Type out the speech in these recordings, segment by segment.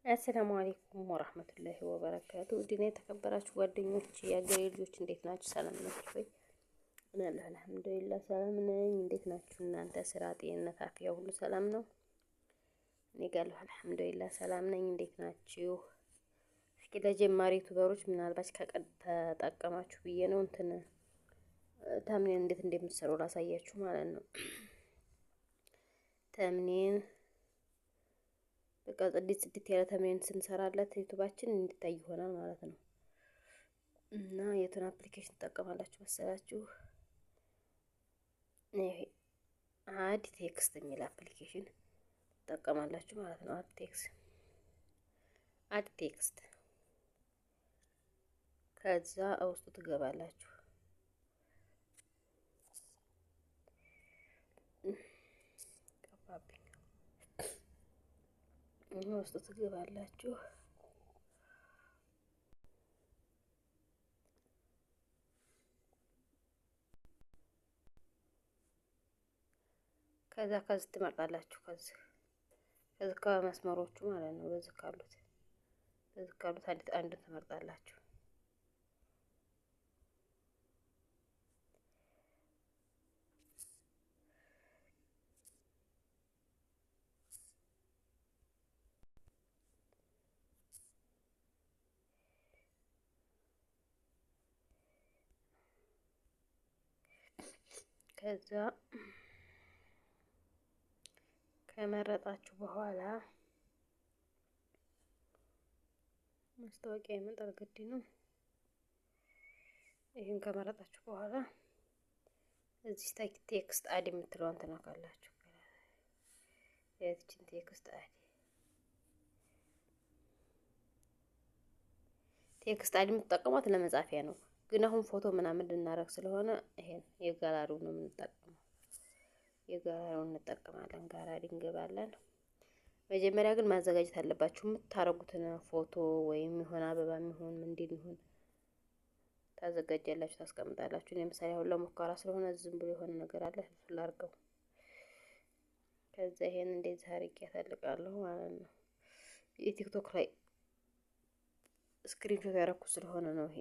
አሰላሙ አለይኩም ወራህመቱላሂ ወበረካቱ። ዲና የተከበራችሁ ጓደኞች የአገሬ ልጆች እንዴት ናችሁ? ሰላም ናችሁ ወይ? እኔ አልሐምዱሊላህ ሰላም ነኝ። እንዴት ናችሁ እናንተ? ስራ፣ ጤንነት፣ አፍያ ሁሉ ሰላም ነው? እኔ ጋር አልሐምዱሊላህ ሰላም ነኝ። እንዴት ናችሁ? እስኪ ለጀማሪ ዩቲዩበሮች ምናልባት ተጠቀማችሁ ብዬ ነው ተምኔን እንዴት እንደምትሰሩ ላሳያችሁ ማለት ነው። ተምኔን በቃ ጽድት ያለ ተምኔን ስንሰራለት ዩቲዩባችን እንዲታይ ይሆናል ማለት ነው። እና የቱን አፕሊኬሽን ትጠቀማላችሁ መሰላችሁ? ይሄ አድ ቴክስት የሚል አፕሊኬሽን ትጠቀማላችሁ ማለት ነው። አድ ቴክስት ከዛ ውስጡ ትገባላችሁ። ውስጡ ትገባላችሁ። ከዚህ ትመርጣላችሁ። ከዚህ ከመስመሮቹ ማለት ነው። በዚህ ካሉት አንድ ትመርጣላችሁ። ከዛ ከመረጣችሁ በኋላ ማስታወቂያ ይመጣል፣ ግድ ነው። ይሄን ከመረጣችሁ በኋላ እዚህ ቴክስት አድ የምትለውን ትነካላችሁ። የዚችን ቴክስት አድ የምትጠቀሟት ለመጻፊያ ነው። ግን አሁን ፎቶ ምናምን ልናረግ ስለሆነ ይሄን የጋላሪው ነው የምንጠቀመው። የጋላሪውን እንጠቀማለን። ጋላሪ እንገባለን። መጀመሪያ ግን ማዘጋጀት አለባችሁ የምታረጉትን ፎቶ ወይም የሆነ አበባ የሚሆን ምንድን ይሁን ታዘጋጃላችሁ፣ ታስቀምጣላችሁ። ለምሳሌ አሁን ለሙከራ ስለሆነ ዝም ብሎ የሆነ ነገር አለ ላርገው። ከዛ ይሄን እንደዚህ አድርጌ ያታልቃለሁ ማለት ነው። የቲክቶክ ላይ ስክሪንሾት ያረኩት ስለሆነ ነው ይሄ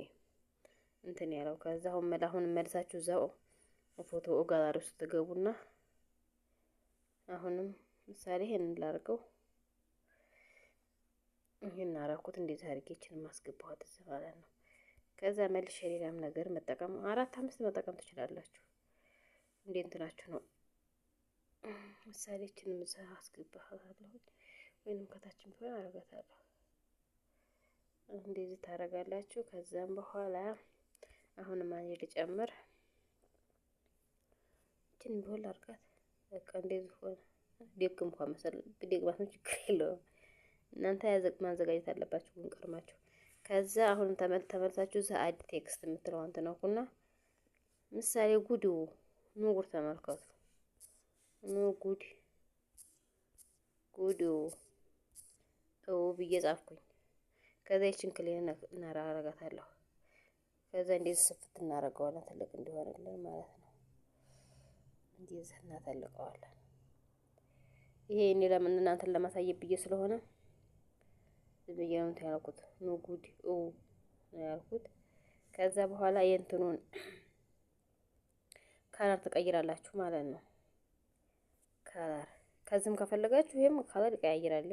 ያለው። ከዛ አሁን መልሳችሁ እዛው ፎቶ ጋላሪ ውስጥ ትገቡና አሁንም ምሳሌ ይሄን ላርገው። ይሄን አራኩት እንደዚህ አድርጌ እቺን ማስገባው ማለት ነው። ከዛ መልሼ ሌላም ነገር መጠቀም 4-5 መጠቀም ትችላላችሁ። እንዴ እንትናችሁ ነው። ምሳሌ እቺን አስገባታለሁ ወይንም ከታችን ቢሆን አረጋታለሁ። እንደዚህ ታረጋላችሁ። ከዛም በኋላ አሁንም አንዴ ልጨምር። እቺን ቢሆን ላርጋት። በቃ እንደዚህ ሆነ። ደግምኳ መሰል ደግማት ነው፣ ችግር የለውም። እናንተ ማዘጋጀት አለባችሁ ግን ቀድማችሁ። ከዛ አሁን ተመልሳችሁ እዛ አድ ቴክስት የምትለውን ትነኩና ምሳሌ ጉድ ጉድ ተመልከቱ። ጉድ ብዬ ጻፍኩኝ። ከዛ ይችን ክሊን እናረጋታለሁ። ከዛ እንደዚህ ስፍት እናረጋዋለን ትልቅ እንዲሆንልን ማለት ነው። እንደዚህ እናተልቀዋለን። ይሄ እኔ ለምን እናንተን ለማሳየት ብዬ ስለሆነ ዝም ብዬ ነው ያልኩት። ጉድ ነው ያልኩት። ከዛ በኋላ የእንትኑን ከለር ትቀይራላችሁ ማለት ነው። ከለር ከዚህም ከፈለጋችሁ ይሄም ከለር ይቀያይራል።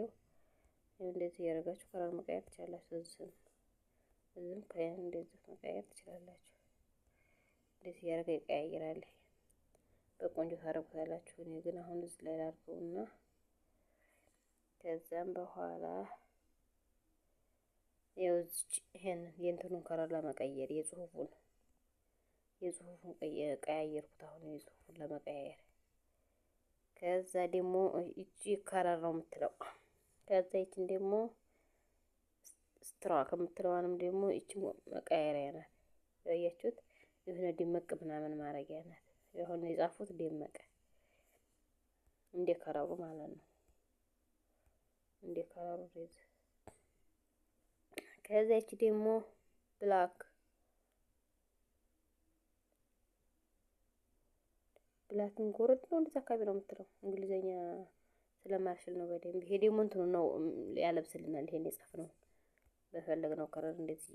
እንደዚህ ያደርጋችሁ ከለር መቀየር ትችላላችሁ። እዚህም ከያን እንደዚህ መቀየር ትችላላችሁ። እንደዚህ ያደርጋ ይቀያይራል። በቆንጆ ታረጉታላችሁ። እኔ ግን አሁን እዚህ ላይ ላድርገውና ከዛም በኋላ ይሄን የእንትኑን ከለር ለመቀየር የጽሁፉን ቀያየርኩት። አሁን የጽሁፉን ለመቀያየር ከዛ ደግሞ እቺ ከለር ነው የምትለው። ከዛ ይችን ደግሞ ስትራ ከምትለዋንም ደግሞ እቺ መቀየሪያ ናት። ያያችሁት የሆነ ድምቅ ምናምን ማረጊያ ናት። የሆነ የጻፉት ደመቀ እንደ ከለሩ ማለት ነው። እንደ ከለሩ ሬዝ። ከዛ እቺ ደግሞ ብላክን ጎረድ ነው እንደዛ አካባቢ ነው የምትለው። እንግሊዘኛ ስለማልችል ነው በደንብ። ይሄ ደግሞ እንትኑ ነው ያለብስልናል። ይሄን የጻፍነው በፈለግነው ከለር እንደዚህ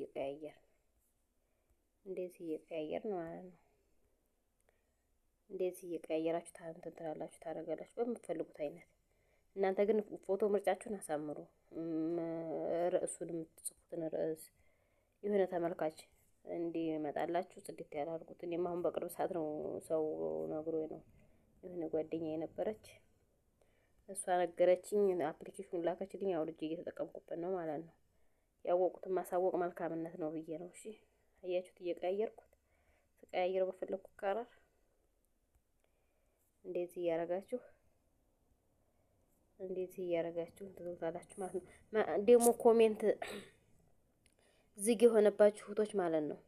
እየቀያየር ነው ማለት ነው። እንደዚህ እየቀያየራችሁ እንትን ትላላችሁ ታደርጋላችሁ በምትፈልጉት አይነት። እናንተ ግን ፎቶ ምርጫችሁን አሳምሩ። ርዕሱን የምትጽፉትን ርዕስ የሆነ ተመልካች እንዲመጣላችሁ ጽድት ያላርጉት። እኔም አሁን በቅርብ ሰዓት ነው ሰው ነግሮኝ ነው የሆነ ጓደኛዬ የነበረች እሷ ነገረችኝ። አፕሊኬሽኑን ላከችልኝ። አውርጄ እየተጠቀምኩበት ነው ማለት ነው። ያወቁትን ማሳወቅ መልካምነት ነው ብዬ ነው። እሺ አያችሁት? እየቀያየርኩት ተቀያየረው በፈለኩት ከለር እንደዚህ እያረጋችሁ ትሉታላችሁ ማለት ነው። ደግሞ ኮሜንት ዝግ የሆነባችሁ እህቶች ማለት ነው።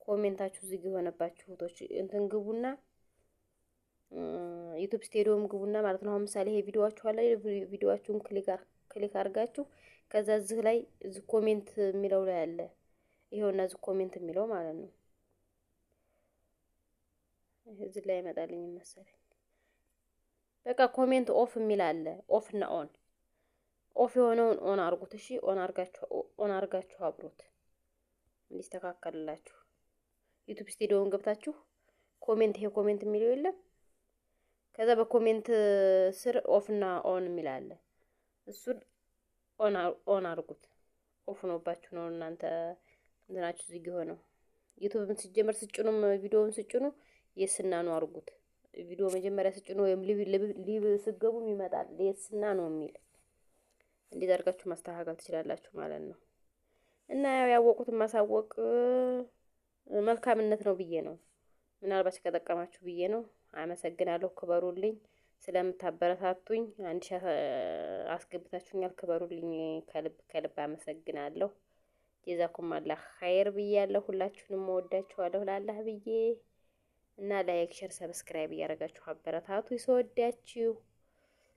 ኮሜንታችሁ ዝግ የሆነባችሁ እህቶች እንትን ግቡና ዩቲዩብ ስቱዲዮም ግቡና ማለት ነው። አሁን ምሳሌ ይሄ ቪዲዮዋችሁ አለ። ቪዲዮዋችሁን ክሊክ አድርጋችሁ ከዛ እዚህ ላይ እዚህ ኮሜንት የሚለው ላይ አለ። ይሄውና እዚህ ኮሜንት የሚለው ማለት ነው። እዚህ ላይ ይመጣልኝ መሰለኝ። በቃ ኮሜንት ኦፍ የሚል አለ። ኦፍ እና ኦፍ የሆነውን ኦን አርጉት። እሺ ኦን አርጋችሁ አብሩት እንዲስተካከልላችሁ። ዩቲዩብ ስቱዲዮን ገብታችሁ ኮሜንት ይሄ ኮሜንት የሚለው የለም። ከዛ በኮሜንት ስር ኦፍ እና ኦን የሚል አለ። እሱን ኦን አርጉት። ኦፍ ሆኖባችሁ ነው እናንተ እንትናችሁ ዝግ ሆነው። ዩቲዩብን ሲጀመር ስጭኑም ቪዲዮውን ስጭኑ የስና ነው አርጉት። ቪዲዮ መጀመሪያ ስጭኑ ወይም ሊብ ስገቡም ይመጣል የስና ነው የሚል። እንዴት አድርጋችሁ ማስተካከል ትችላላችሁ ማለት ነው። እና ያወቁትን ማሳወቅ መልካምነት ነው ብዬ ነው። ምናልባት ከጠቀማችሁ ብዬ ነው። አመሰግናለሁ። ክበሩልኝ ስለምታበረታቱኝ። 1000 አስገብታችሁኛል። ክበሩልኝ። ከልብ አመሰግናለሁ። ጀዛኩም አላህ ኸይር ብያለሁ። ሁላችሁንም ወዳችኋለሁ ላላህ ብዬ እና ላይክ፣ ሼር፣ ሰብስክራይብ እያደረጋችሁ አበረታቱ። ይሰወዳችሁ።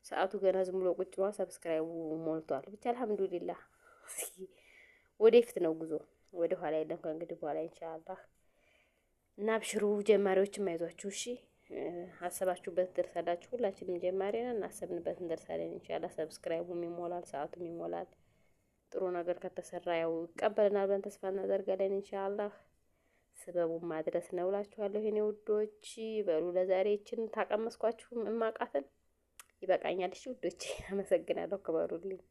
ሰዓቱ ገና ዝም ብሎ ቁጭ ብሏል። ሰብስክራይቡ ሞልቷል። ብቻ አልሐምዱሊላህ። ወደፊት ነው ጉዞ፣ ወደ ኋላ የለም ከእንግዲህ በኋላ ኢንሻአላህ። እና አብሽሩ ጀማሪዎችም አይዟችሁ። እሺ አሰባችሁበት ደርሳላችሁ። ሁላችንም ጀማሪ ነን። አሰብንበት እንደርሳለን ኢንሻአላህ። ሰብስክራይቡም ይሞላል፣ ሰዓቱም ይሞላል። ጥሩ ነገር ከተሰራ ያው ይቀበለናል ብለን ተስፋ እናደርጋለን ኢንሻአላህ። ስበቡን ማድረስ ነው እላችኋለሁ የኔ ውዶች። በሉ ለዛሬ እችን ታቀመስኳችሁ እማቃትን ይበቃኛል። እሺ ውዶች አመሰግናለሁ። ክበሩልኝ።